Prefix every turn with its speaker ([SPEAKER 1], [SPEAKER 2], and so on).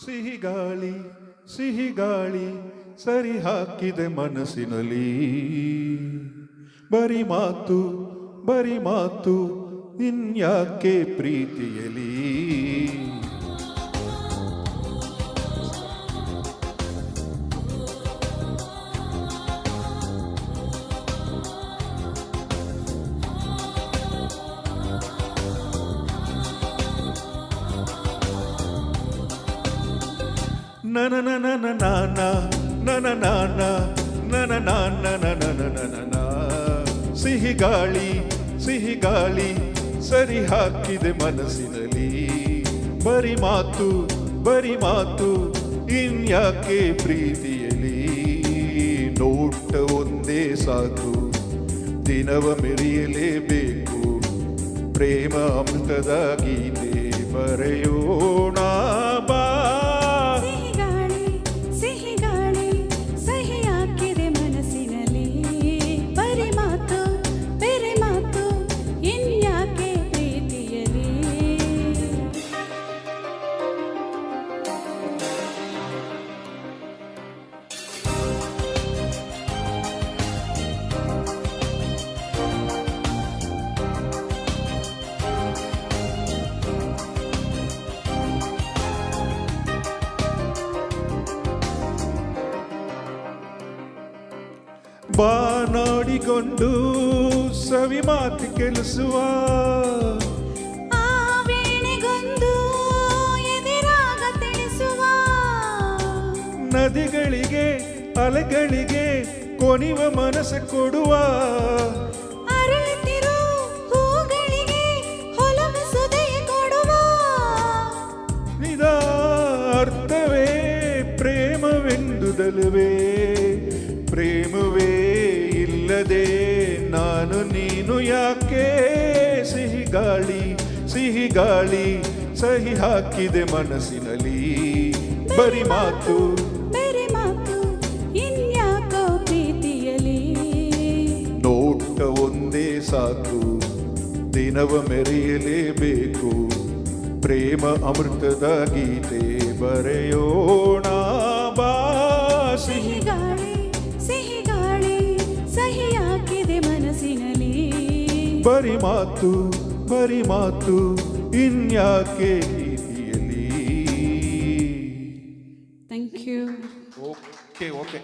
[SPEAKER 1] ಸಿಹಿ ಗಾಳಿ ಸಿಹಿ ಗಾಳಿ ಸರಿ ಹಾಕಿದೆ ಮನಸ್ಸಿನಲ್ಲಿ. ಬರಿ ಮಾತು ಇನ್ಯಾಕೆ ಪ್ರೀತಿಯಲಿ. ನನ ನನ ನಾನ ನನ ನಾನ ನನ ನಾನ ನನ ಸಿಹಿ ಗಾಳಿ ಸರಿ ಹಾಕಿದೆ ಮನಸ್ಸಿನಲ್ಲಿ. ಬರಿ ಮಾತು ಇನ್ಯಾಕೆ ಪ್ರೀತಿಯಲಿ. ನೋಟ ಒಂದೇ ಸಾಕು ದಿನವ ಮೆರೆಯಲೇಬೇಕು. ಪ್ರೇಮ ಅಮೃತದ ಗೀತೆ ಬರೆಯೋಣ ಬಾ. ಬಾ ನೋಡಿಕೊಂಡು ಸವಿ ಮಾತು ಕೆಲಸುವ.
[SPEAKER 2] ಆ ವೇಳೆಗೊಂದು ಎದಿರಾಗ ತಿಳಿಸುವ.
[SPEAKER 1] ನದಿಗಳಿಗೆ ಅಲೆಗಳಿಗೆ ಕೊನಿವ ಮನಸ್ಸು ಕೊಡುವ.
[SPEAKER 2] ಅರಳುತ್ತಿರೋ ಹೂಗಳಿಗೆ ಹೊಲವು ಸುದಯ ಕೊಡುವ.
[SPEAKER 1] ಇದ ಅರ್ಥವೇ ಪ್ರೇಮವೆಂದುದಲ್ವೇ. ಪ್ರೇಮವೇ ಇಲ್ಲದೆ ನಾನು ನೀನು ಯಾಕೆ. ಸಿಹಿ ಗಾಳಿ ಸಹಿ ಹಾಕಿದೆ ಮನಸ್ಸಿನಲ್ಲಿ. ಬರಿ ಮಾತು
[SPEAKER 2] ಇನ್ಯಾಕೋ ಪ್ರೀತಿಯಲಿ.
[SPEAKER 1] ನೋಟ ಒಂದೇ ಸಾಕು ದಿನವ ಮೆರೆಯಲೇಬೇಕು. ಪ್ರೇಮ ಅಮೃತದ ಗೀತೆ ಬರೆಯೋಣ ಬಾ.
[SPEAKER 2] ಸಿಹಿ ಗಾಳಿ ಸಹಿ ಹಾಕಿದೆ ಮನಸ್ಸಿನಲ್ಲಿ.
[SPEAKER 1] ಬರಿ ಮಾತು ಇನ್ಯಾಕೆ ಪ್ರೀತಿಯಲಿ.
[SPEAKER 2] Thank you.
[SPEAKER 1] ಓಕೆ